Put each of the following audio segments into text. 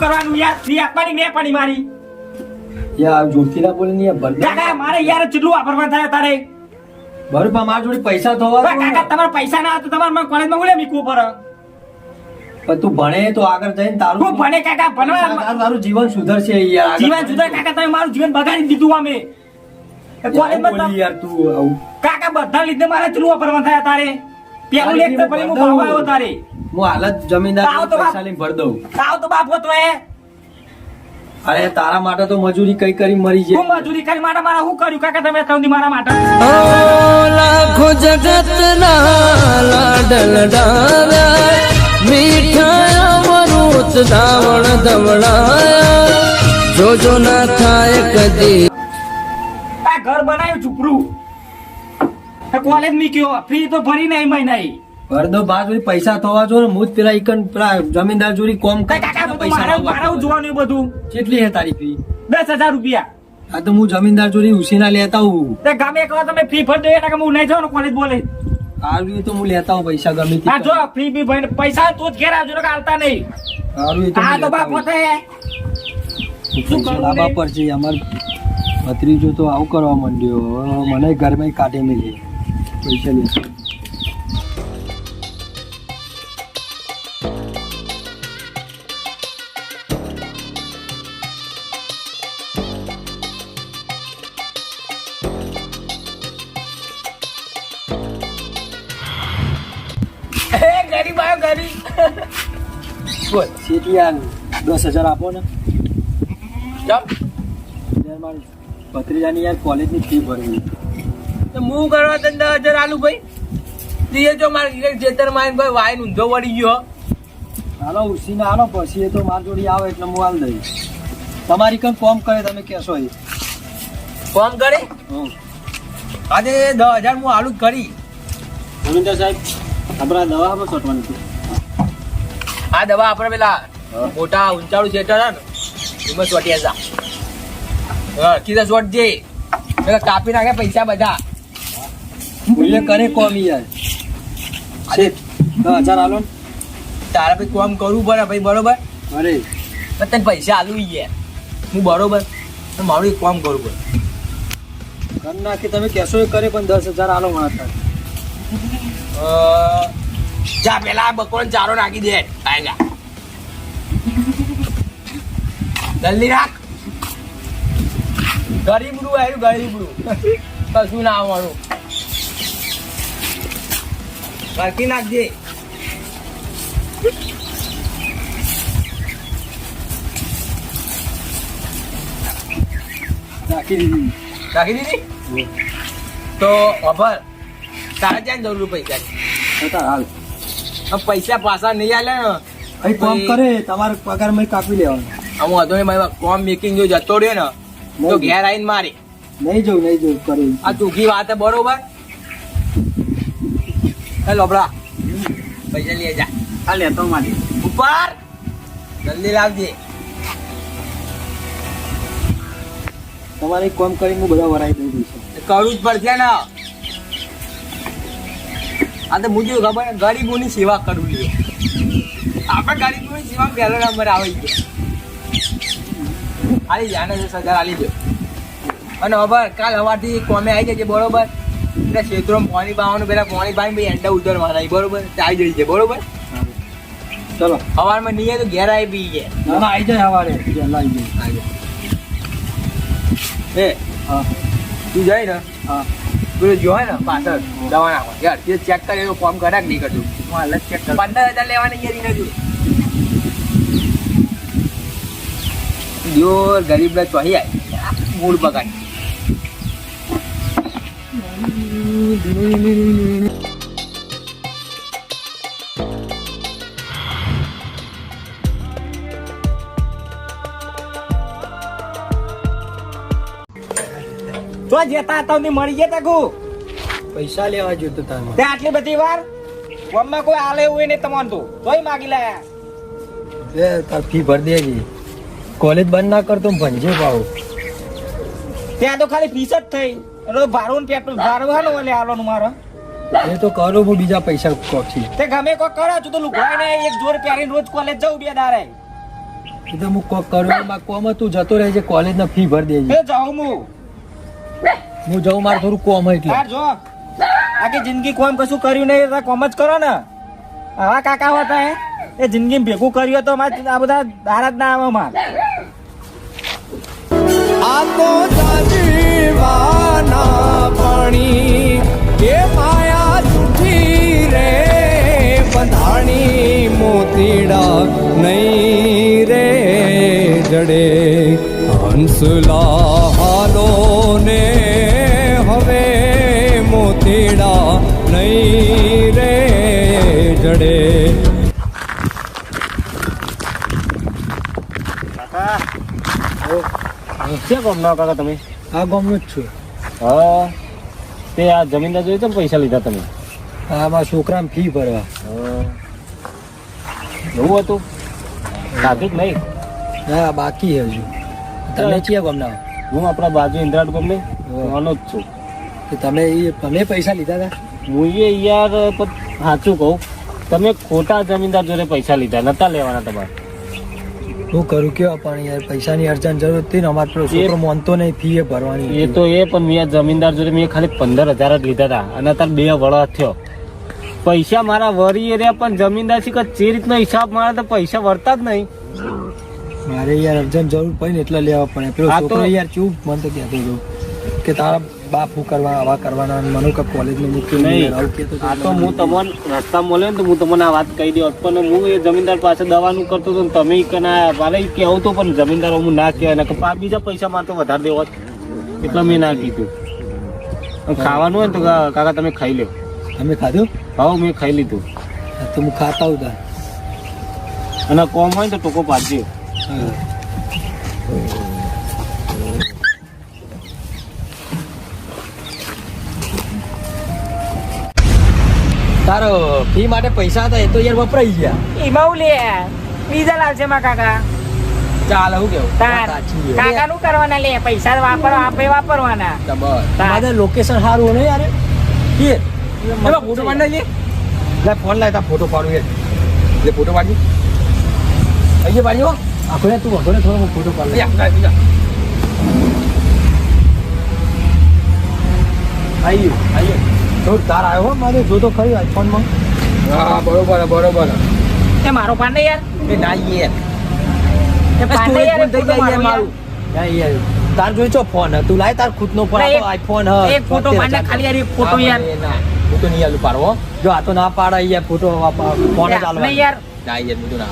કરવાનું યાર? ફી આપવાની ને પડી મારી યાર જોરથી ના બોલે ને યાર. કાકા મારે યાર કેટલું વાપરવા થાય તારે? બરોબર મારા જોડે પૈસા થવા દો ને. કાકા તમારા પૈસા ના તો તમારે કોલેજમાં બોલે મીકવું પડે. પણ તું ભણે તો આગળ જઈને તારું હું ભણે કાકા ભણવા તારું જીવન સુધરશે યાર. જીવન સુધર કાકા તમે મારું જીવન બગાડી દીધું અમે કોલેજમાં બોલી યાર તું આવું. કાકા બધા લીધે મારે કેટલું વાપરવા થાય તારે? પેલું લેખ તો ભલે હું ભાવ આવ્યો તારે. હું હાલત જમીનદાર આવો તો બાપ. પૈસા લઈને ભર દઉં. આવ તો બાપ હતો એ અરે તારા માટે તો મજૂરી કઈ કરી મરી હું જાય. મજૂરી કરી માટે મારા શું કર્યું કાકા તમે કહું મારા માટે? લાખો જગતના લાડ લડાવ્યા મીઠા અમૃત ધાવણ ધવડાયા જોજો ના થાય કદી. આ ઘર બનાવ્યું ઝૂપડું કોલેજ મૂક્યો ફી તો ભરી નહીં મહિના ભર દઉં બાર જોડી પૈસા થવા જો ને હું જ પેલા ઈકન પેલા જમીનદાર જોડી કોમ કર કાકા બધું પૈસા મારે લાવવા. મારે જોવાનું એ બધું કેટલી હે તારી ફી? 10,000 રૂપિયા. આ તો હું જમીનદાર જોડી ઉછીના લેતા હું. તે ગમે એક વાર તમે ફી ભરી દો એટલે હું નહીં જાઉં કોલેજ બોલે. સારું એ તો હું લેતા હું પૈસા ગમે તે હા જો ફી બી ભરીને પૈસા તું જ ઘેર આવજો ને હાલતા નહીં. સારું એ તો આ હું તો લેતા બાપ હું. પોતે શું પૈસા કરવું લાવવા રે? પડશે અમાર ભત્રીજો તો આવું કરવા માંડ્યો હવે મને ઘરમાં કાઢે મિલે પૈસા લે. એ ગરીબ આવ્યો ગરીબ. બોલ સીટીઆર 10,000 આપો ને જપ. યાર મારી ભત્રીજાની યાર કોલેજની ફી ભરવી. તો હું કરવા તને 10,000 આલુ ભાઈ? દીએ જો મારે જેતર માં ભાઈ વાઈન ઊંધો વળી ગયો. હાલો ઉસીને હાલો પછી એ તો માર જોડી આવે એટલે હું હાલ દઈશ. તમારી કઈ કોમ કરે તમે કહેશો એ. ફોન કરે હમ. આજે 10,000 હું આલુ જ કરી. જમીનદાર સાહેબ આપણા દવા આપો છોટવાની છે. આ દવા આપણે પેલા મોટા ઊંચાળું થિયેટર હે ને એમાં ચોટી જા. હા કીધા ચોટ જે પેલા કાપી નાખે પૈસા બધા. મૂલ્ય કરે કોમ યાર. છે 10,000 હાલો ને. તારે ભાઈ કોમ કરવું પડે ભાઈ બરોબર. અરે પણ તને પૈસા આલુ યાર હું બરોબર પણ મારું એક કામ કરવું પડે. કર નાખી તમે કહેશો એ કરે પણ 10,000 હાલો મારા. જા પેલા બકોળ ચારો નાખી દે આયલા જલ્દી રાખ. ગરીબડું આવ્યું ગરીબડું કશું ના આવવાનું. નાખી નાખજે. નાખી દીધી. નાખી દીધી તો ખબર તારે ક્યાં જરૂર પૈસાની? હતા હાલ પૈસા પાછા નહીં આલે ને અહીં કોમ કરે તમારે પગાર માં કાપી લેવાનો. આમ હતો ને મારી કોમ મેકિંગ જો જતો રહ્યો ને તો ઘેર આવીને મારી નહીં જવું કરે. આ ચોખ્ખી વાત હે બરોબર. એ લોબડા પૈસા લઈ જા. હા લેતો મારી. ઉપર જલ્દી લાવજે. તમારે કોમ કરીને હું બધા વરાઈ દઈ દઈશ. કરવું જ પડશે ને. આ તો મુજબ ખબર ને ગરીબોની સેવા કરવું જોઈએ. આપણે ગરીબોની સેવા પહેલો નંબર આવી ગયો. આલી જાને 10,000 આલી દો. અને ખબર કાલ સવારથી કોમે આવી જજે બરોબર. એટલે ક્ષેત્રોમાં પાણી પાવાનું પેલા પાણી પાણી ભાઈ એંડા ઉતરવાના બરોબર આવી જઈએ બરોબર. ચલો સવારમાં નહીં તો ઘેર આવી પી ગયા. ના ના આવી જાય સવારે વહેલા આવી જાય. હે હા તું જાય ને હા પેલું જો ને પાછળ દવા નાખો યાર તે ચેક કરે તો ફોર્મ કરાક નહીં કરતું. હું હાલ જ ચેક કર. 15,000 લેવાની યાર નથી. જો ગરીબ ના ચોહી આય મૂળ બગાડ. તો જેતા તમને મળી ગયા તકુ પૈસા લેવા જોતો તારમાં. તે આટલી બધી વાર ગામમાં કોઈ આલે એવું નહીં તમારે તો તોય માગી લાયા. એ તાર ફી ભર દેજે. કોલેજ બંધ ના કરતો ભંજે પાવ. ત્યાં તો ખાલી ફીસ જ થઈ. ભાડું ને પેટ્રોલ ભાડું હાલો ઓલે આલવાનું મારે. એ તો કરો હું બીજા પૈસા કોક્ષી. તે ગમે કોઈ કરો છું તો લુકવાય ને એક જોર પહેરીને રોજ કોલેજ જવું બે દારે. એ તો હું કોક કરું માં કોમ તું જતો રહેજે કોલેજ ના ફી ભરી દેજે એ જાઉં હું જાઉં મારે થોડું કોમ હોય એટલે જો આખી જિંદગી કોમ કશું કર્યું નહીં તો કોમ જ કરો ને આવા કાકા હતા એ જિંદગી ભેગું કર્યું તો મારે આ બધા દારા જ ના આવે માર આ તો જાજીવાના પાણી એ માયા જૂઠી રે બંધાણી મોતીડા નહીં રે જડે હંસલા હાલો ને હવે મોતીડા નહીં રે જડે. ક્યાં કોમ ના કાકા તમે આ ગામનું જ છું હા તે આ જમીનદાર જોઈ તો પૈસા લીધા તમે આ મારા છોકરાને ફી ભરવા એવું હતું સાચું જ નહીં હા બાકી છે હજુ તમે ક્યાં ગામના હું આપણા બાજુ ઇન્દ્રાટ ગમે આનો જ છું તમે પૈસા લીધા હતા હું એ યાર પણ સાચું કહું તમે ખોટા જમીનદાર જોડે પૈસા લીધા નતા લેવાના તમારે શું કરું કેવા પણ યાર પૈસાની અર્જન્ટ જરૂર હતી ને અમારે પેલો છોકરો માનતો નહીં ફી એ ભરવાની એ તો એ પણ મેં જમીનદાર જોડે મેં ખાલી 15,000 જ લીધા હતા અને અત્યારે 2 વળા થયો પૈસા મારા વરી રહ્યા પણ જમીનદાર છે કે જે રીતનો હિસાબ મારા તો પૈસા વળતા જ નહીં મારે યાર અર્જન્ટ જરૂર પડી ને એટલે લેવા પડે પેલો આ તો- છોકરો યાર ચૂપ મને તો કહેતો હતો કે તારા બાપ હું કરવા આવા કરવાના અને મને કે કોલેજમાં મૂકી નહીં આ તો હું તમને રસ્તા મળ્યો ને તો હું તમને આ વાત કહી દઉં પણ હું એ જમીનદાર પાસે દવાનું કરતો હતો ને તમે કના મારે કહેવું તો પણ જમીનદાર હું ના કહેવાય ને કે બીજા પૈસા મારે તો વધારે દેવો એટલે મેં ના કીધું અને ખાવાનું હોય ને તો કાકા તમે ખાઈ લો તમે ખાધું હા મેં ખાઈ લીધું હા, તો હું ખાતા હતા અને કોમ હોય ને તો ટોકો પાડજો તારો ફી માટે પૈસા હતા એ તો યાર વપરાઈ ગયા એમાં હું લે બીજા લાવશે માં કાકા ચાલ હું કેવું તાર કાકા નું કરવાના લે પૈસા વાપરવા આપે વાપરવાના મારે લોકેશન સારું ને યાર કે એમાં ફોટો પાડી લે લે ફોન લાય તા ફોટો પાડું યાર લે ફોટો પાડી અહીંયા પાડ્યો આખો ને તું વગોને થોડો ફોટો પાડ લે આયો તો તાર આવ્યો હો મારે જો તો ખરી આઈફોન માં હા બરોબર એ મારો પાડે યાર એ ના યાર એ પાડે યાર થઈ જાય યાર મારું ના યાર તાર જોઈ છો ફોન તું લાય તાર ખુદનો ફોન ના, આ આઈફોન હ એક ફોટો પાડે ખાલી યાર એક ફોટો યાર હું તો નહીં આલું પાડવો જો આ તો ના પાડે યાર ફોટો ફોન જ આલવા નહીં યાર ના યાર હું તો ના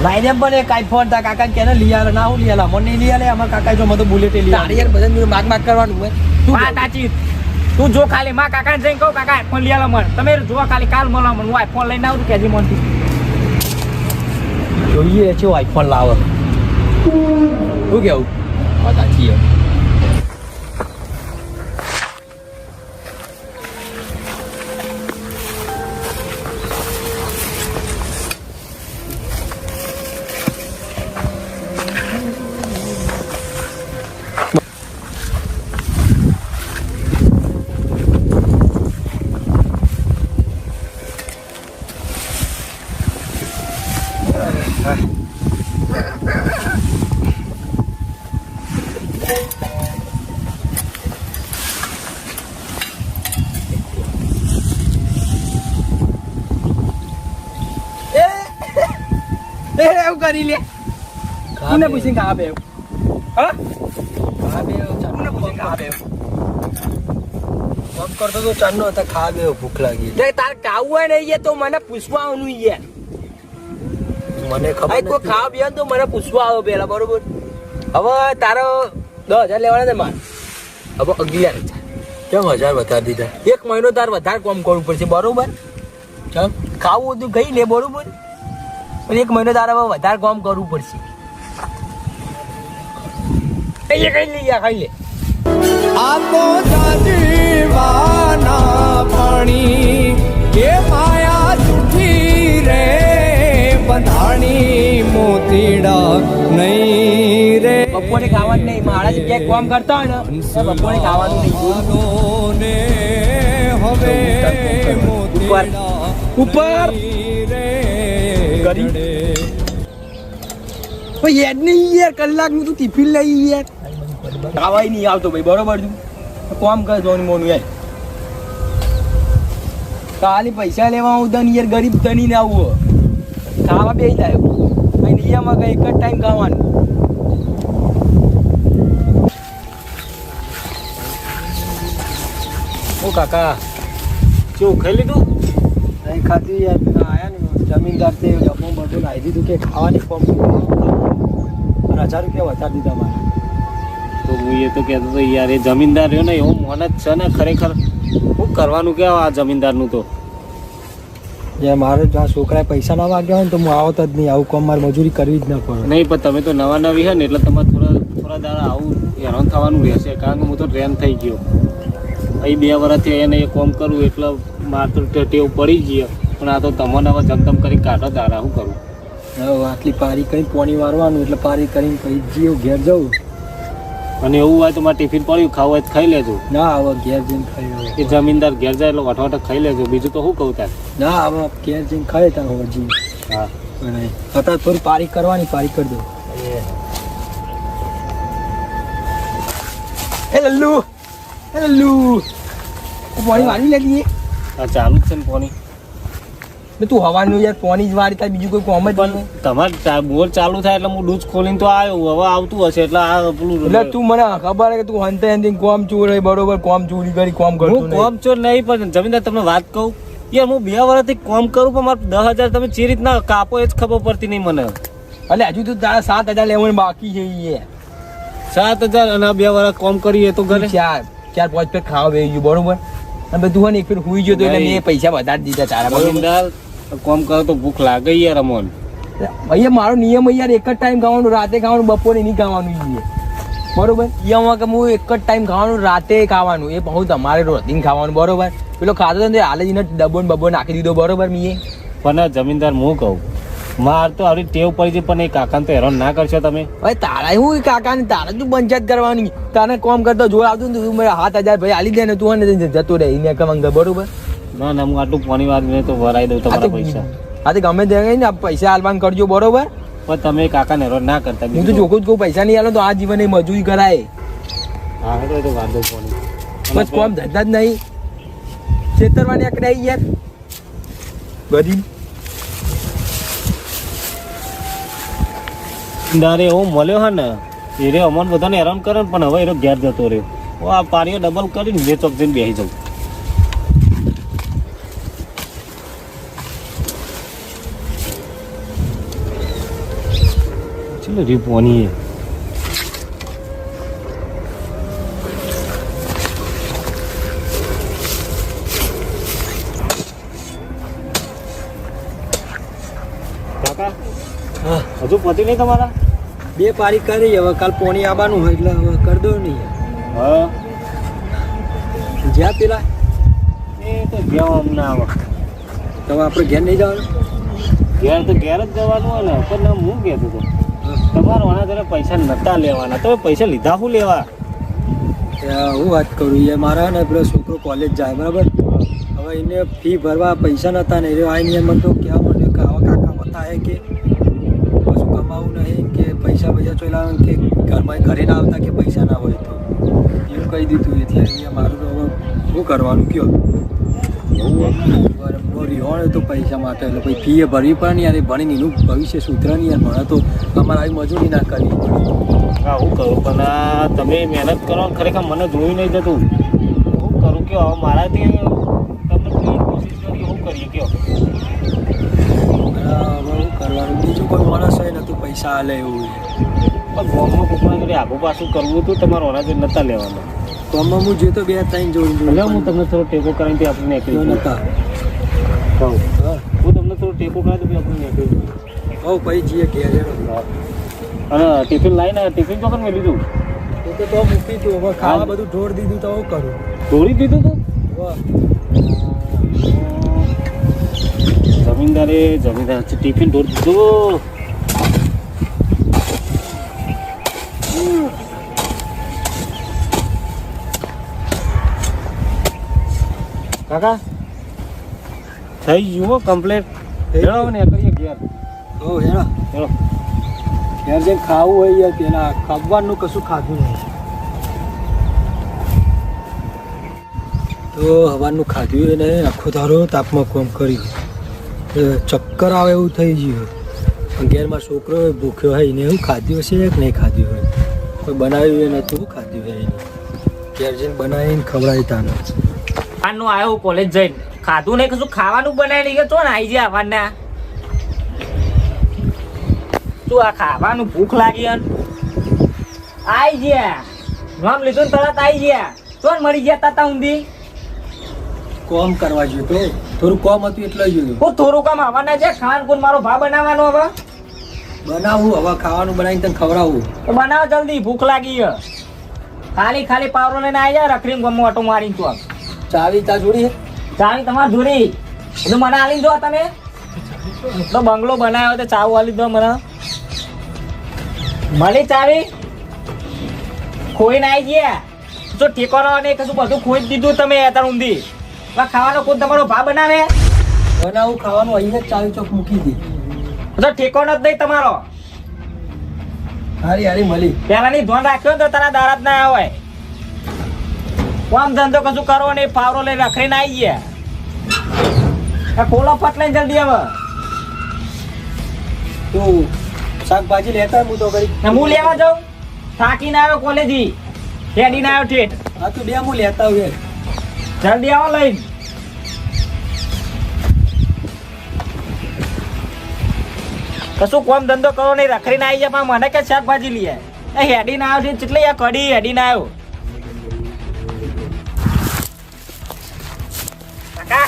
લાઈ દે પણ એક આઈફોન તા કાકા કે લઈ આલે ના હું લઈ આલા મને નહીં લઈ આલે અમાર કાકા જો મને તો બુલેટ લઈ આલે યાર બધા માગ કરવાનું હોય વાત સાચી તું જો ખાલી માં કાકાને જઈને કહું કાકા ફોન લઈ આલો મને તમે જો ખાલી કાલ મળો મને હું આઈફોન લઈને આવું કેજી મનથી જોઈએ છે આઈફોન લાવે શું કેવું વાત સાચી હે એવું કરી લે કોને પૂછીને ખા બે હા ખા બે ચાંદને પૂછીને ખા બે કોમ કરતો તો ચાંદનો હતા ખા બે ભૂખ લાગી તાર કાવું હોય ને એ તો મને પૂછવા આવવાનું યાર મને ખબર કોઈ નથી. ખાવા પીવા તો મને પૂછવા આવ્યો પેલા બરોબર હવે તારો 10,000 લેવાના છે મારે હવે 11,000 કેમ 1000 વધારી દીધા એક મહિનો તાર વધારે કામ કરવું પડશે બરોબર કેમ ખાવું બધું ખાઈ લે બરોબર પણ એક મહિનો તારે હવે વધારે કામ કરવું પડશે એ ખાઈ લે યાર ખાઈ લે આ તો જાજીવાના પાણી એ માયા જૂઠી રે બંધાણી મોતીડા નહીં રે બપોરે ખાવાનું નહીં મારા જગ્યાએ કામ કરતા હોય ને તો બપોરે ખાવાનું નહીં ને હવે મોતીડા ઉપર રે કરી. જડે. ભાઈ યાદ નહીં યાર કલાકનું તું ટિફિન લઈ યાર ખાવાય નહીં આવતો ભાઈ બરોબર તું કોમ કર જોન મોનું યાર ખાલી પૈસા લેવા આવું તને યાર ગરીબ તની ને આવું ખાવા બે જાય ભાઈ નિયમમાં કઈ એક જ ટાઈમ ખાવાનું ઓ કાકા શું ખાઈ લીધું નહીં ખાતી યાર આયા ને જમીનદાર તે ડબ્બો બધું લાવી દીધું કે ખાવાની ફોર્મ 1000 રૂપિયા વધારી દીધા મારે તો હું એ તો કહેતો હતો યાર એ જમીનદાર રહ્યો ને એવો મોન જ છે ને ખરેખર શું કરવાનું કે આ જમીનદારનું તો જે મારે જો આ છોકરાએ પૈસા ના વાગ્યા હોય ને તો હું આવત જ નહીં આવું કામ મારે મજૂરી કરવી જ ના પડે નહીં પણ તમે તો નવા નવી હે ને એટલે તમારે થોડા દાડા આવું હેરાન થવાનું રહેશે કારણ કે હું તો ટ્રેન થઈ ગયો અહીં 2 વર્ષથી એને એ કામ કરું એટલે મારે તો ટેવ પડી ગયો પણ આ તો તમને હવે જમતમ કરી કાઢો દાડા શું કરું હવે આટલી પારી કરી પોણી વારવાનું એટલે પારી કરીને પછી જીવ ઘેર જવું અને એવું હોય તો મારે ટિફિન પડ્યું ખાવું હોય તો ખાઈ લેજો ના હવે ઘેર જઈને ખાઈ લેવું એ જમીનદાર ઘેર જાય એટલે વઠવાટ ખાઈ લેજો બીજું તો શું કહું તાર ના હવે ઘેર જઈને ખાઈ ત્યાં હોજી હા અત્યારે થોડી પારી કરવાની પારી કરી દો એ લલ્લુ પાણી વાળી લેતી આ ચાલુ જ છે ને પાણી તું હવાનું યાર પાણી જ વાળી થાય બીજું કોઈ કોમ જ પણ તમારે બોર ચાલુ થાય એટલે હું ડૂચ ખોલીને તો આવ્યો હવે આવતું હશે એટલે આ પેલું એટલે તું મને ખબર કે તું હંતે હંતે કોમ ચોર બરોબર કોમ ચોરી કરી કોમ કરતો હું કોમ ચોર નહીં પણ જમીનદાર તમને વાત કહું યાર હું 2 વર્ષથી કોમ કરું પણ મારે 10,000 તમે જે રીતના કાપો એ જ ખબર પડતી નહીં મને એટલે હજુ તું તારા 7,000 લેવાનું બાકી છે ઈ 7,000 અને 2 વર્ષ કોમ કરીએ તો ઘરે ચાર 5 પેક ખાવા બેસી ગયું બરોબર અને તું ને એક ફેર હુઈ ગયો તો એટલે મેં પૈસા વધારી દીધા તારા બરોબર જમીનદાર કોમ કરો તો ભૂખ લાગે યાર અમોન અહીંયા મારો નિયમ યાર એક જ ટાઈમ ખાવાનું રાતે ખાવાનું બપોરે નહીં ખાવાનું બરોબર અહીંયા કે હું એક જ ટાઈમ ખાવાનું રાતે ખાવાનું એ બહુ તમારે રોટીન ખાવાનું બરોબર પેલો ખાતો હતો ને હાલ જ એને ડબ્બો ને બબ્બો નાખી દીધો બરોબર મીએ પણ જમીનદાર હું કહું માર તો આવી ટેવ પડી છે પણ એ કાકાને તો હેરાન ના કરશો તમે હવે તારા હું કાકા ને તારા તું પંચાયત કરવાની તારે કોમ કરતો જોર આવતું ને તું મારા 7,000 ભાઈ આલી દે ને તું ને જતો રહે એને કમંગ બરોબર ના ના હું આટલું પાણી વાત તો ભરાઈ દઉં તમારા પૈસા હા તો ગમે તે ને પૈસા આલવાન કરજો બરોબર પણ તમે કાકાને હેરાન ના કરતા હું તો ચોખ્ખું જ કહું પૈસા નહીં આલો તો આ જીવન મજૂરી કરાય હા તો વાંધો પાણી બસ કોમ ધંધા જ નહીં છેતરવાની અકડાઈ યાર ગરીબ દારે એવો મળ્યો હે ને એ રે અમન બધાને હેરાન કરે ને પણ હવે એનો ઘેર જતો રહ્યો આ પાણીઓ ડબલ કરીને બે ચોક જઈને બેસી જાઉં ચલો રી પોની કાકા હજુ પતી નહીં તમારા 2 પારી કરી હવે કાલ પોણી આવવાનું હોય એટલે હવે કરી દો નહીં હા જ્યાં પેલા એ તો જ્યાં અમને આવે તો આપણે ઘેર નહીં જવાનું ઘેર તો ઘેર જ જવાનું હોય ને પણ હું કહેતો હતો તમારે ઓના જોડે પૈસા નતા લેવાના તમે પૈસા લીધા શું લેવા હું વાત કરું એ મારા ને પેલો છોકરો કોલેજ જાય બરાબર હવે એને ફી ભરવા પૈસા નતા ને આવીને મને તો કહેવા માંડ્યો કે આવા કાકા બતાવે કે કશું કમાવું નહીં કે પૈસા ચોલા કે ઘરમાં ઘરે ના આવતા કે પૈસા ના હોય તો એવું કહી દીધું એટલે અહીંયા મારું તો હવે શું કરવાનું કયો રિહોણ તો પૈસા માટે એટલે પછી ફી એ ભરવી પડે ને યાર એ ભણીને એનું ભવિષ્ય સુધરે નહીં યાર ભણે તો અમારે આવી મજૂરી ના કરવી પડે હા હું કરું પણ આ તમે મહેનત કરો ખરેખર મને જોયું નહીં જતું હું કરું કયો હવે મારાથી તમને કોશિશ કરી શું કરીએ કયો શું કરવાનું બીજું કોઈ માણસ હોય ને તો પૈસા હાલે એવું પણ ગામમાં કોકના જોડે આગું પાછું કરવું હતું તમારે ઓના જોડે નતા લેવાના તો આમાં હું જે તો 2-3 જોડું એટલે હું તમને થોડો ટેકો કરીને આપણે નીકળી નતા કહું હું તમને થોડો ટેકો કરાવી તો આપણે નીકળી હો પછી જઈએ ઘેર અને ટિફિન લાવીને ટિફિન ચોકન મેં લીધું તો મૂકી તું હવે ખાવા બધું ઢોળ દીધું તો હું કરું ઢોળી દીધું તું જમીનદારે ટિફિન ઢોળ દીધું કાકા થઈ ગયું કમ્પ્લેટ હેડો ને કહીએ ઘેર ઓ હેડા હેડો ઘેર જઈને ખાવું હોય યાર પેલા ખાવાનું કશું ખાધું નહીં તો હવાનું ખાધું હોય ને આખો ધારો તાપમાં કોમ કર્યું ચક્કર આવે એવું થઈ ગયું પણ ઘેરમાં છોકરો ભૂખ્યો હોય ને એવું ખાધું હશે કે નહીં ખાધું હોય કોઈ બનાવ્યું હોય નતું ખાધું હોય એને ઘેર જઈને બનાવીને ખવડાવી તાને આનું આવ્યો કોલેજ જઈને ખાધું નહીં કશું ખાવાનું બનાવી લઈ ગયો તો ને આવી જાય આવવાના શું આ ખાવાનું ભૂખ લાગી આઈ ગયા નામ લીધું ને તરત આઈ ગયા તો મળી ગયા તાતા ઊંધી કોમ કરવા જોઈએ તો થોડું કોમ હતું એટલે જોયું હું થોડું કામ આવવાના છે ખાવાનું કોણ મારો ભા બનાવવાનો હવે બનાવું હવે ખાવાનું બનાવીને તને ખવડાવું તો બનાવો જલ્દી ભૂખ લાગી છે ખાલી ખાલી પાવરો લઈને આવી જાય રખડીને ગમો ઓટો મારીને તું આમ ચાવી તા જોડી ચાવી તમારે જોડી બધું મને આલીને જો તમે તો બંગલો બનાવ્યો તો ચાવું આલી દો મને મળી ચાવી ખોઈને આવી ગયા જો ઠેકાનો ને કશું બધું ખોઈ જ દીધું તમે અત્યારે ઊંધી ખાવાનો કોણ તમારો ભા બનાવે બનાવું ખાવાનું અહીંયા જ ચાવી ચોક મૂકી દી તો ઠેકાનો જ નહીં તમારો હારી હારી મળી પેલાની ધોન રાખ્યો તો તારા દાડા જ ના આવે કામ ધંધો કશું કરો નહીં પાવરો લઈને રખડીને આવી ગયા ખોલો ફટ લઈને જલ્દી હવે તું શાકભાજી લેતા હું તો કરી હું લેવા જાઉં થાકીને આવ્યો કોલેજી હેડીને આવ્યો ઠેઠ હા તું બે હું લેતા હોય જલ્દી આવો લઈને કશું કોમ ધંધો કરો નહીં રખડીને આવી જાય પણ મને કે શાકભાજી લઈએ એ હેડીને આવ્યો છે એટલે કઢી હેડીને આવ્યો કાકા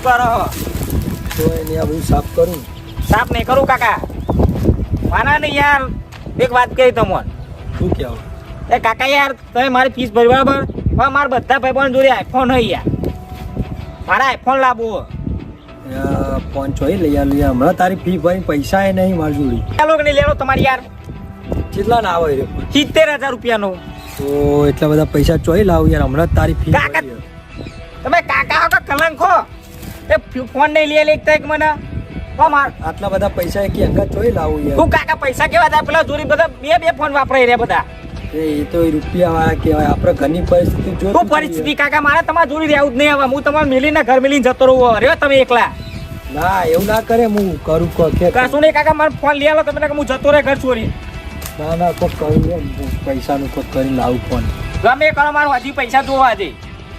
કરો તો એને આ બધું સાફ કરું સાફ નહીં કરું કાકા માના નહીં યાર એક વાત કહી તમને શું કહેવું એ કાકા યાર તમે મારી ફીસ ભરી બરાબર હવે મારા બધા ભાઈબંધ જોડે આઈફોન હોય યાર મારે આઈફોન લાવવો ફોન ચોઈ લઈ હમણાં તારી ફી ભરી પૈસા એ નહીં મારી જોડી ચાલો કે નહીં લેવો તમારી યાર કેટલા ના આવે રે 70,000 રૂપિયાનો તો એટલા બધા પૈસા ચોઈ લાવું યાર હમણાં તારી ફી કાકા તમે કાકા હો કે કલંક હો એ ફોન નહીં લે લેતા એક મને આટલા બધા પૈસા કે અંગા ચોઈ લાવું યાર તું કાકા પૈસા કેવા હતા પેલા જોડી બધા બે ફોન વાપરાય રે બધા એ તો રૂપિયા વાળા કહેવાય આપણે ઘરની પરિસ્થિતિ જો શું પરિસ્થિતિ કાકા મારે તમારે જોડી રહેવું જ નહીં હવે હું તમારે મિલીને ઘર મિલીને જતો રહું રહ્યો તમે એકલા ના એવું ના કરે હું કરું કે કશું નહીં કાકા મારે ફોન લઈ આલો તમે હું જતો રહે ઘર છોડી ના ના કોક કરું પૈસાનું કોક કરીને લાવું ફોન ગમે એ કરો મારું હજી પૈસા જોવા દે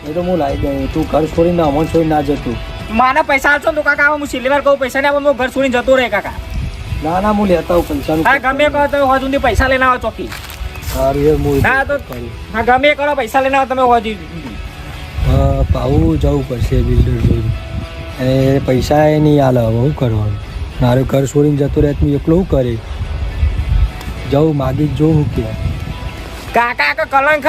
એ તો હું લાવી દઉં તું ઘર છોડીને અમન છોડી ના જતું મારા પૈસા આવશો તો કાકા હું છેલ્લી વાર કહું પૈસા ને હું ઘર છોડીને જતો રહે કાકા ના ના હું લેતા હું પૈસાનું હા ગમે કહો તમે હોજ સુધી પૈસા લઈને આવો ચોકી સારું એ હું હા તો હા ગમે એ કરો પૈસા લઈને આવો તમે હોજ પાવું જવું પડશે બિલ્ડર જોઈને અને પૈસા એ નહીં હાલે હવે શું કરવાનું મારે ઘર છોડીને જતો રહે હું એકલો શું કરે જવું માગી જ જોઉં કે કાકા કલંક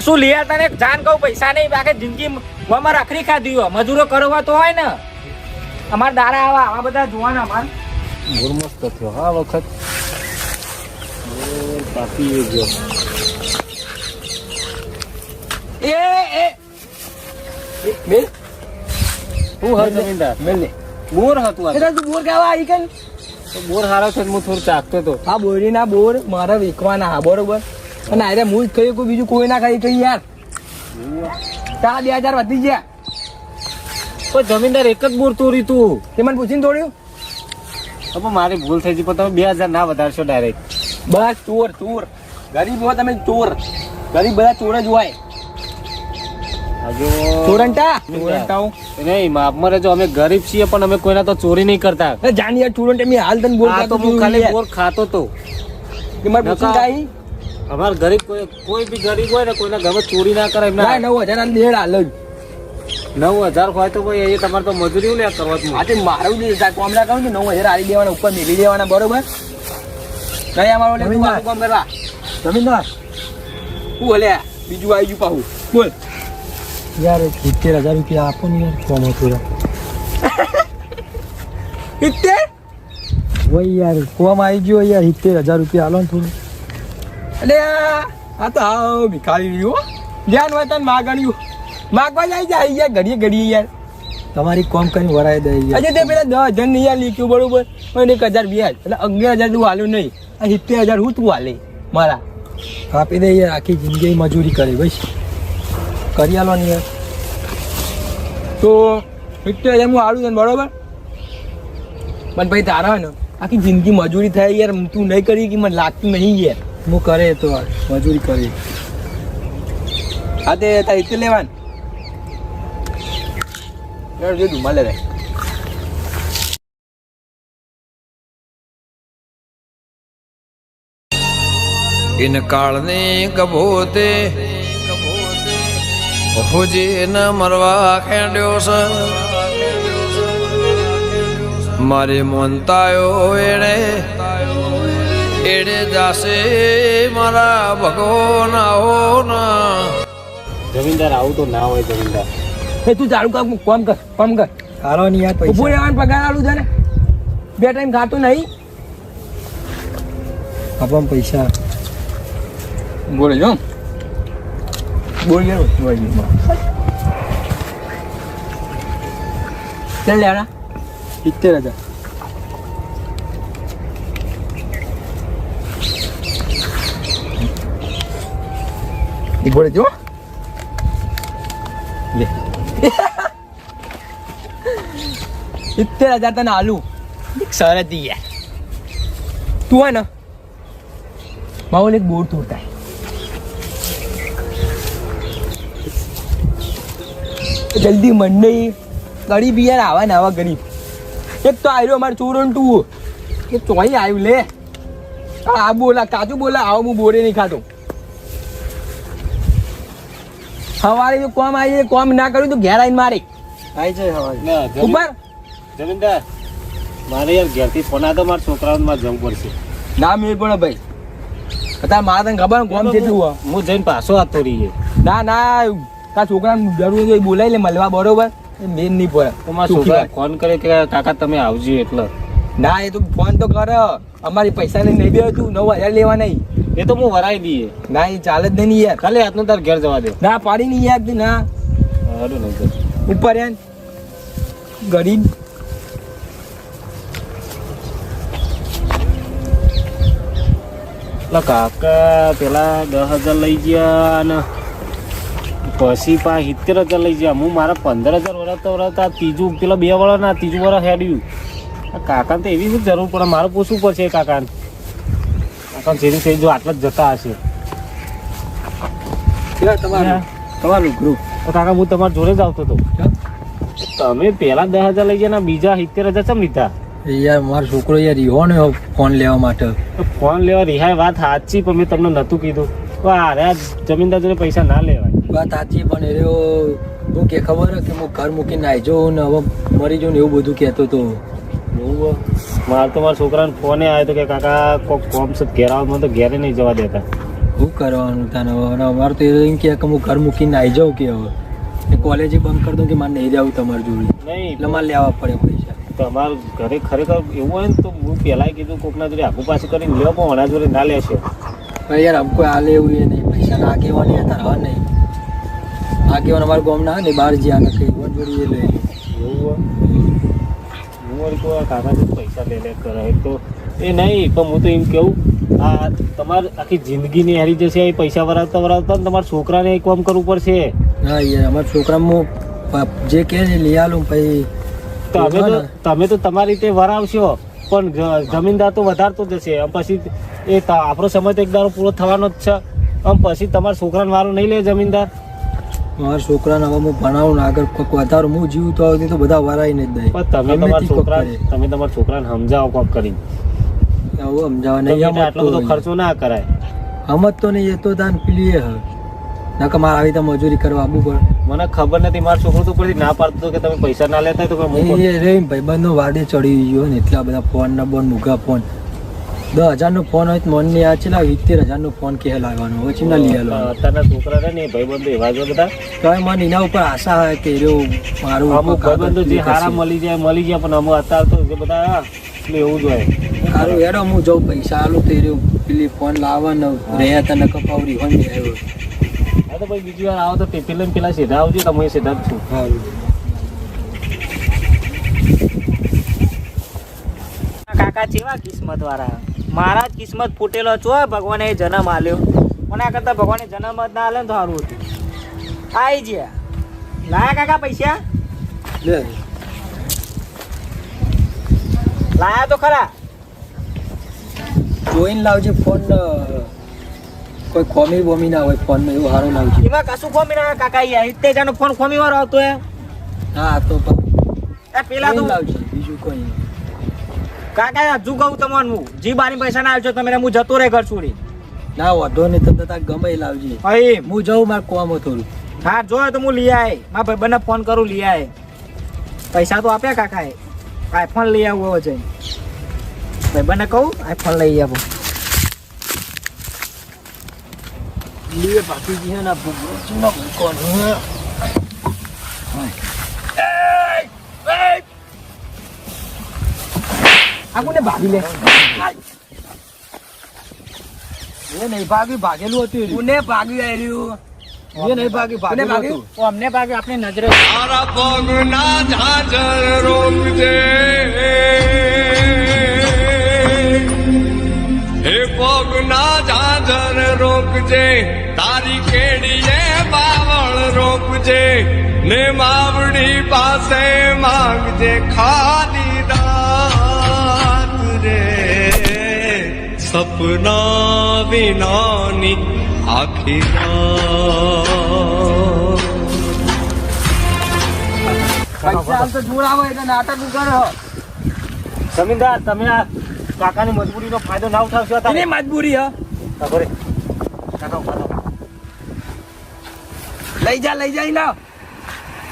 શું લિયા તને જાન કહું પૈસા નહીં બાકી જિંદગી માં રખડી ખાધી હોય મજૂરો કરવા તો હોય ને અમારા દારા આવા બધા જોવાના અમાર બોર મસ્ત થયો હા વખત પાપી ગયો મેલ હું હર જમીનદાર મેલ ને બોર હતું આ તું બોર કેવા આવી કે તો બોર હારો છે હું થોડું ચાકતો હતો આ બોરીના બોર મારે વેચવાના હા બરોબર અને અરે હું જ કહ્યું કોઈ બીજું કોઈ ના કહી કહી યાર 2,000 વધી ગયા તો જમીનદાર એક જ બોર તોડી તું તે મને પૂછીને તોડ્યું હવે મારી ભૂલ થઈ ગઈ પણ તમે 2,000 ના વધારશો ડાયરેક્ટ બસ ચોર ચોર ગરીબ હો તમે ચોર ગરીબ બધા ચોર જ હોય ચોરંટા નહીં માપમાં રહેજો અમે ગરીબ છીએ પણ અમે કોઈના તો ચોરી નહીં કરતા જાણી યાર ચોરંટ એમ હાલ તને બોલ તો હું ખાલી બોર ખાતો તો મારે પૂછીને કાંઈ અમાર ગરીબ કોઈ બી ગરીબ હોય ને કોઈના ઘરમાં ચોરી ના કરે એમના 9,000 ના દેડ હાલ જ 9,000 હોય તો ભાઈ એ તમારે તો મજૂરી લે કરવા આજે મારું જે કોમડા કહું તો 9,000 આલી દેવાના ઉપર મેલી દેવાના બરોબર કઈ અમારો લે તું કામ કરવા જમીનદાર હું હલે બીજું આવી ગયું પાહું બોલ યાર 70,000 રૂપિયા આપો ને યાર કોમ થોડા 70 વઈ યાર કોમ આવી ગયો યાર 70,000 રૂપિયા આલો ને થોડું એટલે આ તો હા ભિખારી રહ્યું ધ્યાન હોય તને માગણ્યું માગવા જાય યાર ઘડીએ યાર તમારી કોમ કરીને વરાય દે યાર. આજે તે પેલા 10,000 નહીં યાર લીખ્યું બરોબર પણ 1,000 વ્યાજ એટલે 11,000 તું હાલ્યું નહીં આ 70,000 હું તું હાલે મારા આપી દે યાર, આખી જિંદગી મજૂરી કરી બસ કરી આલો ને યાર. તો 70,000 હું હાલું તને બરોબર પણ ભાઈ તારા હોય ને આખી જિંદગી મજૂરી થાય યાર તું નહીં કરી કે મને લાગતું નહીં યાર. હું કરે તો મજૂરી કરી. હા તે તારી રીતે લેવાનું જો ધુમા લે ઇન કાળને કબોતે હોજી ન મરવા ખેડ્યો છે મારે મોનતાયો એડે જાશે મારા ભગવાન આવો ના. જમીનદાર આવું તો ના હોય જમીનદાર. એ તું ચાલુ કામ કર હાલો ને યાર ઉભું પૈસા. રહેવાનું પગાર આલું છે ને 2 ટાઈમ ખાતું નહીં આપવા પૈસા. બોલે જો બોલ ચાલ લેડા 70,000. એ બોલે જો લે 70,000 તને આલુ સરસ યાર તું હોય ને માહોલ એક બોર તોડતા જલ્દી મન નહીં ગરીબ યાર આવા ને આવા ગરીબ એક તો આવ્યો અમારે ચોરણ તું એ ચોઈ આવ્યું લે આ બોલા કાજુ બોલા આવો હું બોરે નહીં ખાતો સવારે જો કોમ આવી કોમ ના કર્યું તો ઘેર આવીને મારે આવી જાય હવારે. ના, ઉપર જમીનદાર મારે યાર ઘેરથી ફોન આવ્યો મારા છોકરાઓને મારે જવું પડશે. ના મેળ પડે ભાઈ અત્યારે મારા તને ખબર કોમ કેટલું હોય હું જઈને પાછો આવતો રહીએ. ના ના તારા છોકરાને જરૂર હોય બોલાવી લે મળવા બરોબર મેન નહીં પડે તો મારા છોકરા ફોન કરે કે કાકા તમે આવજો એટલે. ના એ તો ફોન તો કર અમારી પૈસા લઈને નહીં બે તું 9,000 લેવા નહીં એ તો હું વરાઈ દઈએ. ના એ ચાલે જ નહીં યાર ખાલી હાથનું તાર ઘેર જવા દે. ના પાડી નહીં યાર તું ના હારું નહીં તો. ઉપર યાર ગરીબ એટલે કાકા પેલા 10,000 લઈ ગયા અને પછી 70,000 લઈ ગયા. હું મારા 15,000 વરસતા ત્રીજું પેલા 2 વર્ષ ના ત્રીજું વર્ષ હેડ્યું. આ કાકાને તો એવી શું જરૂર પડે મારે પૂછવું પડશે એ કાકાને. કાકા જેની થઈ જો આટલા જ જતા હશે. તમારું ગ્રુપ. તો કાકા હું તમારા જોડે જ આવતો હતો. તમે પેલા 10,000 લઈ ગયા ને બીજા 70,000 ચમ લીધા? યાર મારો છોકરો યાર રીહો ને ફોન લેવા માટે. તો ફોન લેવા રિહાય વાત સાચી પણ મેં તમને નહોતું કીધું. તો અરે જમીનદાર જોડે પૈસા ના લેવાય. વાત સાચી પણ એ રહ્યો હું કે ખબર કે હું ઘર મૂકીને આવી જાઉં ને હવે મરી જાઉં ને એવું બધું કહેતો હતો. એવું મારે તો મારા છોકરાને ફોને આવ્યો હતો કે કાકા કોક કોમ છે ઘેર આવો. મને તો ઘેરે નહીં જવા દેતા. શું કરવાનું તને હવે અમારે તો એમ કે હું ઘર મૂકીને આવી જાઉં કે હવે એ કોલેજ બંધ કરી દઉં કે મારે નહીં રહેવું તમારી જોડે નહીં એટલે મારે લેવા પડે પૈસા. તમારું ઘરે ખરેખર એવું હોય ને તો હું પહેલાં કીધું કોકના જોડે આખું પાછું કરીને લ્યો પણ ઓના જોડે ના લેશે. પણ યાર આમ કોઈ હાલે એવું એ નહીં પૈસા ના આગેવાની હતા હા નહીં આગેવાન અમારા ગામ ના ને બહાર જ્યાં કઈ જોડી એ લઈ એવું હું વળી કહું આ કાકા જોડે પૈસા લે કરે તો એ નહીં પણ હું તો એમ કહું આ તમારે આખી જિંદગીની હારી જશે એ પૈસા વરાવતા વરાવતા ને તમારા છોકરાને એક કામ કરવું પડશે. હા યાર અમારા છોકરામાં જે કહે છે લઈ આલું પછી તમે તો તમારી રીતે વરાવશો પણ જમીનદાર તો વધારતો જશે. પછી એ આપણો સમય તો એક દાડો પૂરો થવાનો જ છે. પછી તમારા છોકરાને વારો નહીં લે જમીનદાર. મારા છોકરાને હવે હું ભણાવું ને આગળ કોઈક વધારે હું જીવું તો આવતી તો બધા વરાઈને જ દે. પણ તમે તમારા છોકરાને સમજાવો કોક કરીને. આવું સમજાવવા તમે નહીં આટલો બધો ખર્ચો ના કરાય. સમજ તો નહીં એ તો તાન પેલી એ ના કે મારે આવી રીતે મજૂરી કરવા આવવું પડે. મને ખબર નથી મારો છોકરો તો ઉપરથી ના પાડતો હતો કે તમે પૈસા ના લેતા તો કે હું એ રે ભાઈબંધનો વાદે ચડી ગયો ને એટલા બધા ફોન ના બોન મૂગા ફોન 10,000 નો ફોન હોય તો મનની આ છે 70,000 નો ફોન કે લાગવાનો હવે ચીના લઈ આલો. અત્યારના છોકરા છે ને એ ભાઈબંધો એવા છે બધા. તો મને એના ઉપર આશા હોય કે રહ્યો મારું અમુક ભાઈબંધો જે હારા મળી જાય પણ અમે અત્યારે તો જે બધા એટલે એવું જ હોય. સારું હેડો હું જાઉં પૈસા આલું તો રહ્યો પેલી ફોન લાવવા ને રહ્યા તને કપાવડી હોય ને આવ્યો. હા તો ભાઈ બીજી વાર આવો તો ટિફિન લઈને પેલા સીધા આવજો તમે સીધા જ છું. સારું કાકા ચેવા કિસ્મત વાળા મારા જ કિસ્મત ફૂટેલો છો ભગવાને જન્મ આલ્યો મને આ કરતા ભગવાને જન્મ જ ના આલે ને તો સારું હતું આઈ જ્યા લાયા કાકા પૈસા લે લાયા તો ખરા જોઈને લાવજે ફોન કોઈ ખોમી બોમી ના હોય ફોનમાં એવું સારું લાવજે એમાં કશું ખોમી ના કાકા યાર ઇત્તે જાનો ફોન ખોમી વાળો આવતો હે હા તો એ પેલા તો લાવજે બીજું કોઈ નહીં. કાકા હજુ કહું તમને હું જી બારી પૈસા ના આવજો તમે હું જતો રહે ઘર છોડી ના વાંધો નહીં તમને તાર ગમે એ લાવજે હા હું જાઉં મારે કોમ થોડું હા જોયો તો હું લઈ આય મારા ભાઈબંધને ફોન કરું લઈ આય પૈસા તો આપ્યા કાકાએ આઈફોન લઈ આવું હવે જઈને ભાઈબંધને કહું આઈફોન લઈ આવું લીએ બાકી જે હે ને ભૂગોળમાં મૂકવાનું આ કોને ભાગી લે એ નહીં ભાગેલું હતું કોને ભાગી આવ્યું એ નહીં ભાગેલું હતું તો અમને ભાગે આપણે નજરે મારા પગના ઝાંઝર રોકજે હે પગના ઝાંઝર રોકજે તારી કેડીએ બાવળ રોકજે ને માવડી પાસે માંગજે ખાલી રાત રે સપના વિનાની આખી રાત પૈસા હાલ તો જોડાવો એટલે નાટક કરો જમીનદાર તમે આ કાકાની મજબૂરીનો ફાયદો ના ઉઠાવશો એની તારે મજબૂરી હ ખબર કાકા ઉભા થાઓ. લઈ જા લાવ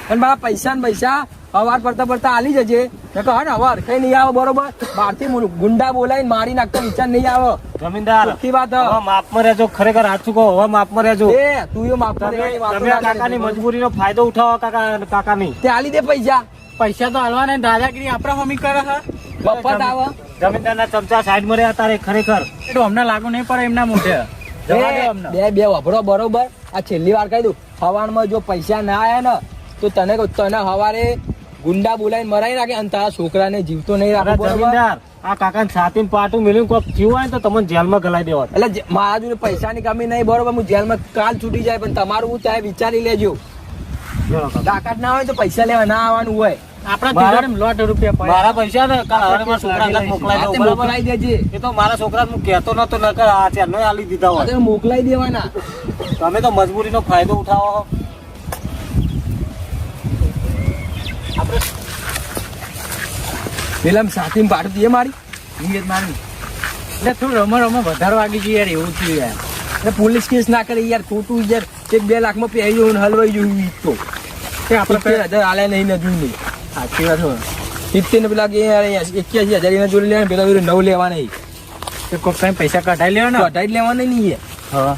અને મારા પૈસા ને પૈસા હવાર પડતા આલી જજે નકર હા ને હવાર કઈ નહીં આવે બરોબર બહારથી ગુંડા બોલાવીને મારી નાખતો વિચાર નહીં આવે જમીનદાર ચોખ્ખી વાત હ. હવે માપમાં રહેજો ખરેખર સાચું કહો હવે માપમાં રહેજો એ તું એ માફ કરી દેવાની વાતો તમે ના આ કાકાની કરજે. મજબૂરીનો ફાયદો ઉઠાવો કાકાની તે આલી દે પૈસા પૈસા તો હાલવાના દાદાગીરી આપણા મમ્મી કરે હા મફત આવે જમીનદારના ચમચા સાઈડમાં રહ્યા તારે ખરેખર તો અમને લાગુ નહીં પડે એમના મોઢે જવા દો અમને બે વભરો બરોબર આ છેલ્લી વાર કહી દઉં હવારમાં જો પૈસા ના આયા ને તો તને હવારે ગુંડા બોલાવીને મરાઈ નાખે અને તારા છોકરાને જીવતો નહીં અરે રાખે બરોબર જમીનદાર આ કાકાને છાતીમાં પાટું મેળવીને કોઈક થયું હોય ને તો તમને જેલમાં ગલાઈ દેવા એટલે મારા જોડે પૈસાની કમી નહીં બરોબર હું જેલમાં કાલ છૂટી જાય પણ તમારું હું ચાહે વિચારી લેજો તાકાત ના હોય તો પૈસા લેવા ના આવવાનું હોય આપણા તિજોરીમાં લોટ રૂપિયા પડે મારા પૈસા ને કાલ હવે મારા છોકરા આગળ મોકલાઈ આ તે દઉં બરાબર મોકલાઈ દેજે એ તો મારા છોકરા હું કહેતો નતો નકર આ ચારનો આલી દીધા આ હોય તે મોકલાઈ દેવાના તમે તો મજબૂરીનો ફાયદો ઉઠાવો પેલા સાથે પાડું દે મારી નિયત મારી એટલે થોડું રમો વધારે વાગી ગયું યાર એવું થયું યાર એટલે પોલીસ કેસ ના કરે યાર ખોટું યાર 1-2 લાખમાં પહેર્યું ને હલવાઈ ગયું તો તે આપણે 70,000 આલે નહીં નજું નહીં સાચી વાત હોય 70 ને પેલા કે યાર 81,000 એના જોડે લેવા પેલા જોડે 9 લેવા નહીં તો કોઈ કઈ પૈસા કઢાઈ લેવા ને કઢાઈ લેવા નહીં યાર હા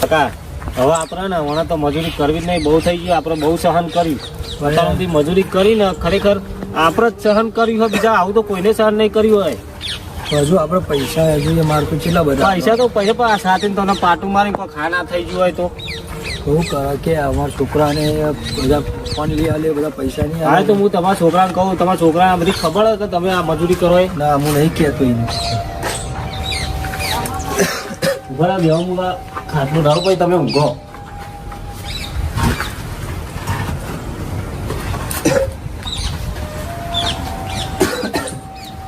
કાકા હવે આપણે ને હમણાં તો મજૂરી કરવી જ નહીં બહુ થઈ ગયું આપણે બહુ સહન કર્યું અત્યારથી મજૂરી કરીને ખરેખર આપણે જ સહન કર્યું હોય બીજા આવું તો કોઈને સહન નહીં કર્યું હોય હજુ આપણે પૈસા હજુ મારે તો કેટલા બધા પૈસા તો પૈસા પણ આ સાથે તને પાટું મારી કોઈ ખાના થઈ ગયું હોય તો શું કરે કે અમારા છોકરાને બધા ફોન લઈ આલે બધા પૈસા નહીં હા તો હું તમારા છોકરાને કહું તમારા છોકરાને બધી ખબર હોય કે તમે આ મજૂરી કરો એ ના હું નહીં કહેતો એને ઉભા બેહો હું ખાટલું રહો ભાઈ તમે ઊંઘો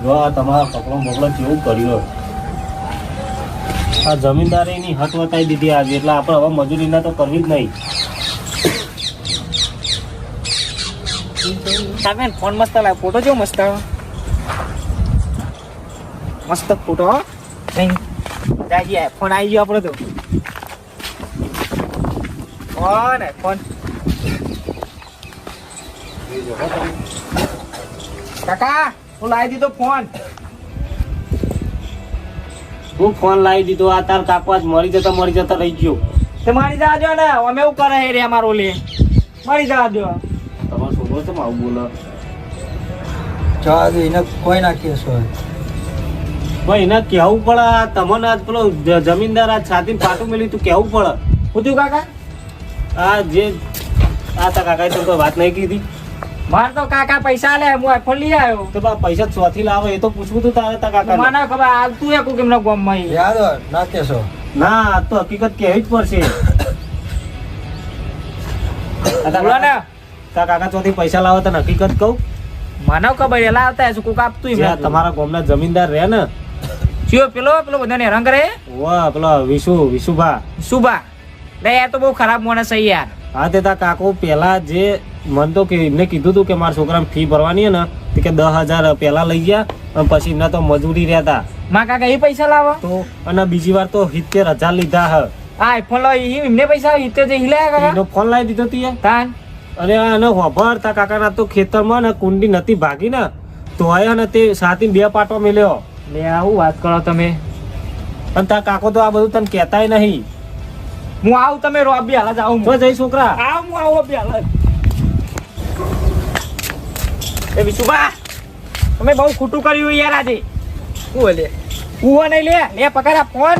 જો આ તમારા કપડો બગડો કેવું કર્યું આ જમીનદારીની હટ વટાઈ દીધી આજે એટલે આપણે હવે મજૂરી ના તો કરવી જ નહીં તમે ફોન મસ્ત લાગે ફોટો જો મસ્ત આવે મસ્ત ફોટો હો નહીં જાઈએ ફોન આવી ગયો આપણો તો ફોન ફોન કાકા હું લાવી દીધો ફોન હું ફોન લાવી દીધો આ તાર કાપવા જ મરી જતા રહી ગયો તે મારી જવા દો ને અમે એવું કરે રે અમારો લે મારી જવા દો તમારો છોકરો છે આવું બોલો જવા દે એને કોઈ ના કેસ હોય ભાઈ એને કહેવું પડે આ તમને આજ પેલો જમીનદાર આ છાતી પાટું મેળવી તું કહેવું પડે પૂછ્યું કાકા આ જે આ તા કાકાએ તમને કોઈ વાત નહીં કીધી માર તો કાકા પૈસા લે હું આઈફોન લઈ આવ્યો તો બા પૈસા ચોથી લાવો એ તો પૂછવું તું તારે તા કાકા મને ખબર આવતું એક કેમનો ગામમાં ઈ. યાદ ના કેશો ના આ તો હકીકત કહેવી જ પડશે બોલો ને તા કાકા ચોથી પૈસા લાવો તને હકીકત કહું મને ખબર એલા આવતા હશે કોક આપતું ઈ જ્યાં મને. તમારા ગામના જમીનદાર રહે ને ચિયો પેલો બધાને રંગ રે વાહ પેલો વિશુભા સુબા લે યાર તો બહુ ખરાબ માણસ છે યાર. હા તે તા કાકો પેલા જે મન તો કે એમને કીધું તું કે મારા છોકરાને ફી ભરવાની હે ને તે કે 10,000 પેલા લઈ ગયા અને પછી એમના તો મજૂરી રહ્યા હતા માં કાકા એ પૈસા લાવો તો અને બીજી વાર તો 70,000 લીધા હ આ આઈફોન લો એમને પૈસા ઈતે જે હિલાયા કાકા એનો ફોન લાવી દીધો તીએ તાન અને આને હોભર તા કાકાના તો ખેતરમાં ને કુંડી નથી ભાગી ને તો આયા ને તે સાથી 2 પાટો મેલ્યો લે આવું વાત કરો તમે. અને તા કાકો તો આ બધું તને કહેતાય નહીં હું આવું તમે રો બી હાલ જાઉં તો જઈ છોકરા હું આવું બી હાલ એ વિશુભા તમે બહુ ખોટું કર્યું યાર આજે. શું બોલે ઉવો નહીં લે પકડ આ ફોન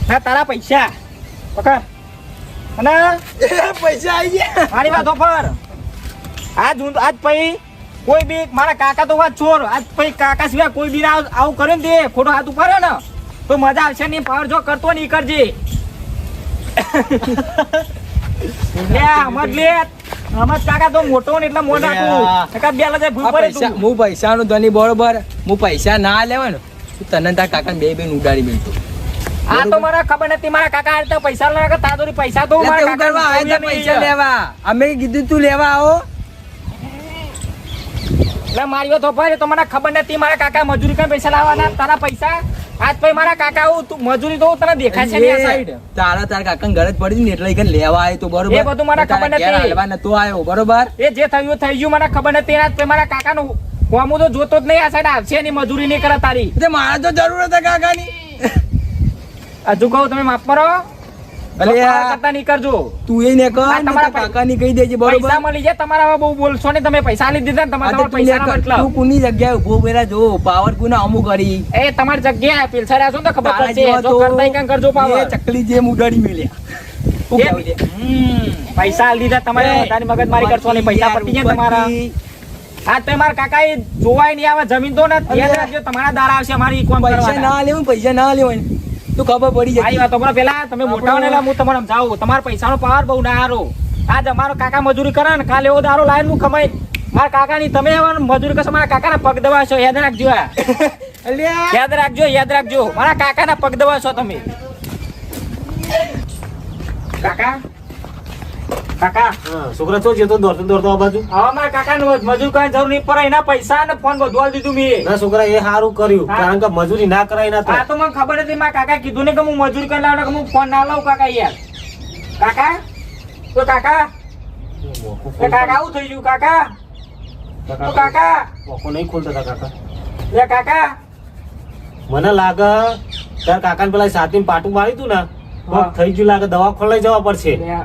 ના તારા પૈસા પકડ અને પૈસા આવી ગયા મારી વાતો પર આજ પછી કોઈ બી મારા કાકા તો વાત છોડ આજ પછી કાકા સિવાય કોઈ બી આવું કરે ને તે ખોટો હાથ ઉપાડ્યો ને તો મજા આવશે નહીં પાવર જો કરતો નહીં કરજે લે સમજ લે સમજ કાકા તો મોટો ને એટલે મોટા તું કાકા બે લજે ભૂલ પડે તું હું પૈસાનો ધની બરોબર હું પૈસા ના લેવા ને તને તાર કાકા બે ઉડાડી મેળતો આ તો મને ખબર નથી મારા કાકા આ રીતે પૈસા લેવા તારી પૈસા તો મારા એવું કરવા કાકા આવ્યા તા પૈસા લેવા અમે કીધું તું લેવા આવો એટલે મારી વાત ભાઈ તો મને ખબર નથી મારા કાકા મજૂરી કઈ પૈસા લાવવાના તારા પૈસા આજ પછી મારા કાકા આવું તું મજૂરી તો તને દેખાય છે ને આ સાઈડ તારા કાકા ઘરે જ પડી ને એટલે ઈકન લેવા આવ્યો તો બરોબર એ બધું મને ખબર નથી. ઘેર હાલવા નતો આવ્યો બરોબર એ જે થયું થઈ ગયું મને ખબર નથી આજ પછી મારા કાકાનું કોમું તો જોતો જ નહીં આ સાઈડ આવશે ની મજૂરી નહીં કરે તારી તે મારે તો જરૂર હતા કાકાની હજુ કહું તમે માફ કરો અલે બફાર કરતા નહીં કરજો તું એ ને કર આ તમારા કાકાની કહી દેજે બરોબર પૈસા મળી જાય તમારા હવે બહુ બોલશો ને તમે પૈસા લીધી દીધા ને તમારા પૈસા તું મતલબ કોની જગ્યાએ ઉભો પેલા જો પાવર કોના અમુક કરી એ તમારી જગ્યાએ પેલસા રહ્યા છો ને તો ખબર તારા પડશે જેવા જો તો કરતા કઈ કરજો પાવર એ ચકલી જેમ ઉડાડી મેલ્યા શું કહેવું છે? પૈસા લીધા તમારે વધારે મગજમારી કરશો નહીં પૈસા પતી જાય તમારા આ તો મારા કાકા એ જોવાય નહીં આવે જમીન તો ને યાદ રાખજો તમારા દારા આવશે અમારી કોમ પૈસા કરવાના ના લેવું પૈસા ના લેવું તો ખબર પડી મારી જાય વાતો કરો પેલા તમે મોટા ને હું તમને સમજાવું તમારા પૈસાનો પાવર બહુ ના હારો આજ અમારો કાકા મજૂરી કરે ને કાલે એવો દારો લાવીને હું કમાઈ મારા કાકા ની તમે મજૂરી કરશો મારા કાકાના પગ દબાવશો યાદ રાખજો અલ્યા યાદ રાખજો મારા કાકાના પગ દબાવશો તમે કાકા કાકા છોકરા તો જતો દોડતો આ બાજુ હવે મારા કાકા મજૂર કઈ જરૂર નહીં પડે એના પૈસા ને ફોન બધું આલી દીધું મેં ના છોકરા એ સારું કર્યું હા. કારણ કે મજૂરી ના કરાય ના આ તો મને ખબર હતી મારા કાકા કીધું ને કે હું મજૂરી કરી લાવવાનો કે હું ફોન ના લઉં કાકા યાર કાકા તો કાકા એ કાકા આવું થઈ ગયું કાકા તો કાકા મોકો નહીં ખોલતા તા કાકા લે કાકા મને લાગે તાર કાકાને પેલા સાથી પાટું માર્યું તું ને હા. થઈ ગયું લાગે દવાખાને લઈ જવા પડશે લે,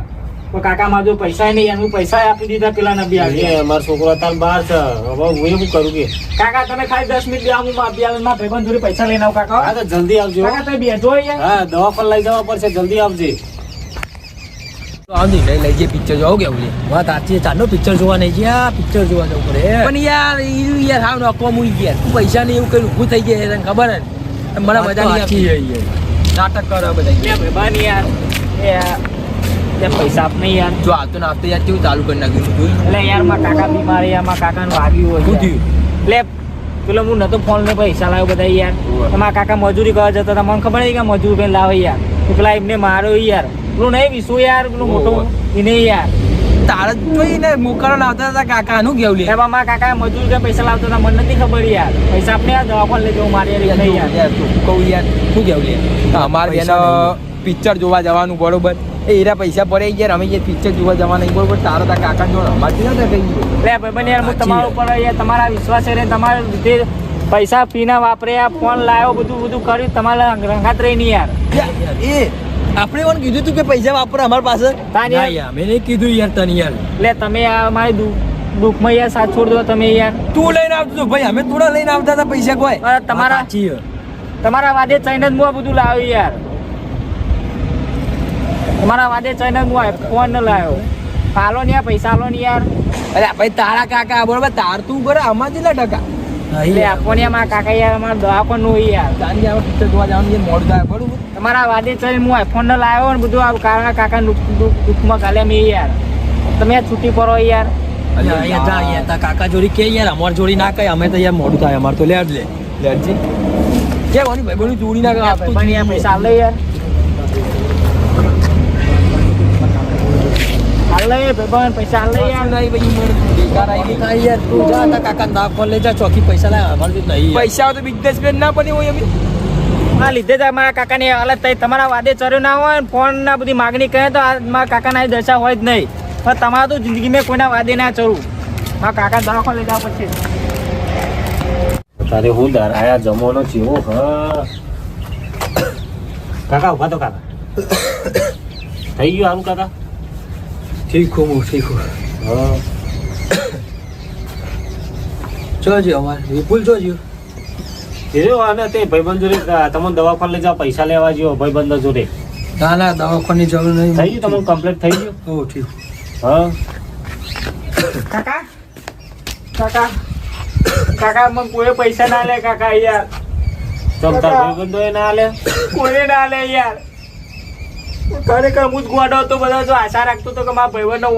તો કાકા મારા જો પૈસા નહીં એનું પૈસા આપી દીધા પેલા નબી આવી એ મારો છોકરો તાર બહાર છે હવે હું એવું કરું કે કાકા તમે ખાલી 10 મિનિટ બે હું મારા ભાઈબંધ જોડે પૈસા લઈને આવું કાકા હા તો જલ્દી આવજો કાકા તમે બેજો યાર હા દવાખાને લઈ જવા પડશે જલ્દી આવજે આવતી લઈ જઈએ પિક્ચર જોવા કેવું વાત સાચી છે. ચાલો પિક્ચર જોવા નહીં ગયા પિક્ચર જોવા જવું પડે પણ યાર ઈ યાર હાવ નોકવા મૂઈ ગયા તું પૈસા ને એવું કઈ ઊભું થઈ ગયા તને ખબર ને મને વાત મજા તો નહીં સાચી આવતી છે યાર. નાટક કરો બધા લે ભાઈબંધ યાર એ પૈસા આપ નહીં યાર જો આવતો ને આવતો યાર કેવું ચાલુ કરી નાખ્યું તું એટલે યાર મારા કાકા બીમાર યાર મારા કાકાનું વાગ્યું હોય શું યાર. થયું એટલે પેલો હું નતો ફોન ને પૈસા લાવ્યો બધા યાર તો મારા કાકા મજૂરી કરવા જતા હતા મને ખબર નહીં કે મજૂર કઈ લાવે યાર તો પેલા એમને માર્યો યાર પેલું નહીં વિસુ યાર પેલું મોટો એને યાર તારે જોઈ ને મોકરો લાવતા હતા કાકા નું કેવું લે એમાં મારા કાકા મજૂર કઈ પૈસા લાવતા હતા મને નથી ખબર યાર પૈસા આપણે યાર દવાખાને લઈ જવું મારે યાર નહીં યાર યાર તું કહું યાર શું કેવું લે અમારે બેન પિક્ચર જોવા જવાનું બરોબર એ એરા પૈસા પડે યાર અમે યાર પિક્ચર જોવા જવાના બરોબર તારો તા કાકા જોડે અમારથી નતા કઈ લે ભાઈબંધ યાર હું તમારા ઉપર યાર તમારા વિશ્વાસ છે તમારા લીધે પૈસા પીના વાપરે આ ફોન લાવ્યો બધું કર્યું તમારા રંગાત રહી નહીં યાર એ આપણે પણ કીધું તું કે પૈસા વાપરો અમારી પાસે તાન ના યાર યાર મેં નહીં કીધું યાર તને યાર એટલે તમે આ મારી દુઃખમાં યાર સાથ છોડ દો તમે યાર તું લઈને આવતો હતો ભાઈ અમે થોડા લઈને આવતા હતા પૈસા કોઈ તમારા સાચી છે. તમારા વાદે ચઈને જ હું આ બધું લાવ્યો યાર તમારા વાદે ચઈને જ હું ફોન ન લાવ્યો હાલો ને યાર પૈસા હાલો ને યાર અરે ભાઈ તારા કાકા બરોબર તાર તું કરે આમાં કેટલા ટકા એટલે આપો ને મારા કાકા યાર અમારા દવાખાનું હોય યાર ચાંદી આવે પિક્ચર જોવા જવાનું યાર મોડું થાય બરોબર તમારા વાદે ચડી હું આઈફોન ને લાવ્યો ને બધું આ કાકા કાકા દુઃખમાં ગાલે મેં યાર તમે યાર છૂટી પડો યાર કાકા જોડી કે યાર અમાર જોડી ના કઈ અમે તો યાર મોડું થાય અમાર તો લેડ લેટજી કે કોની ભાઈ બોલી ચોરી ના કર ભાઈ યાર પૈસા હાલ યાર હાલ લે ભાઈ પૈસા હાલ યાર નહીં ભાઈ મને બેકાર આવી ગઈ યાર તું જા તા કાકા ના ફોન લઈ જા ચોકી પૈસા લાવ અમાર તો નહીં પૈસા હોય તો બિઝનેસમેન ના બની હોય અમે આ લીધે જ મારા કાકાને અલગ થઈ તમારા વાદે ચર્યો ના હોય ને ફોન ના બધી માગણી કરે તો આ મારા કાકાના દશા હોય જ નહીં પણ તમારે તો જિંદગી મેં કોઈના વાદે ના ચરું મારા કાકા દવાખાને લઈ જાવ પછી તારે હું દર આયા જમવાનો ચેવો હ કાકા ઉભા તો કાકા થઈ ગયું આમ કાકા ઠીક હો હા જોજો અમારે વિપુલ જોજો એ આને તે ભાઈબંધ જોડે તમને દવાખાને લઈ જાઓ પૈસા લેવા જેવો ભાઈબંધ જોડે ના ના દવાખાની જરૂર નહીં થઈ ગયું તમને કમ્પ્લીટ થઈ ગયું ઓ ઠીક હા કાકા કાકા કાકા મને કોઈ પૈસા ના લે કાકા યાર તમતાર ભાઈબંધો એ ના લે કોઈ ના લે યાર ખરેખર હું જ ગોડો હતો બધા જો આશા રાખતો હતો કે મારા ભાઈબંધનો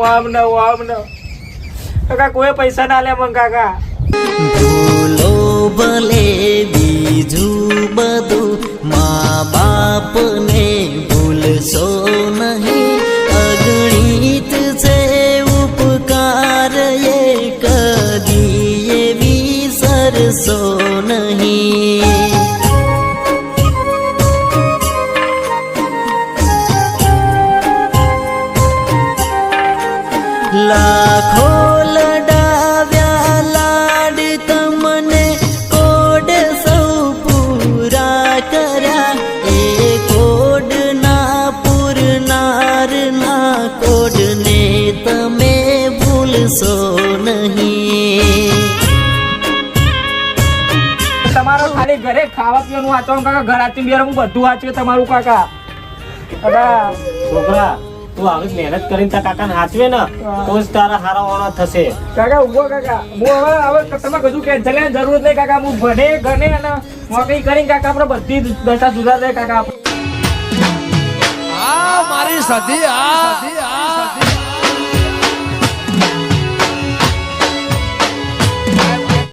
વામ ને કાકા કોઈ પૈસા ના લે મને કાકા ભૂલો ભલે બીજું બધું મા બાપને ભૂલશો નહીં અગણિત છે ઉપકાર એ કદી વિસરશો નહીં લાખો લડાવ્યા લાડ તમને કોડ સૌ પૂરા કર્યા એ કોડ ના પૂરનાર ના કોડ ને તમે ભૂલશો નહીં તમારો ખાલી ઘરે ખાવા પીવાનું વાંચવાનું કાકા ઘર આચી બિયાર હું બધું વાંચ્યું તમારું કાકા કાકા છોકરા તું આવી મહેનત કરીને તારા કાકાને હાચવે ને તો જ તારા હારા વાળા થશે કાકા ઉભો કાકા હું હવે તમે કશું ટેન્શન લેવાની જરૂર નહીં કાકા હું ભણે ગણે અને નોકરી કરીને કાકા આપણે બધી દશા સુધાર દે કાકા મારી સધી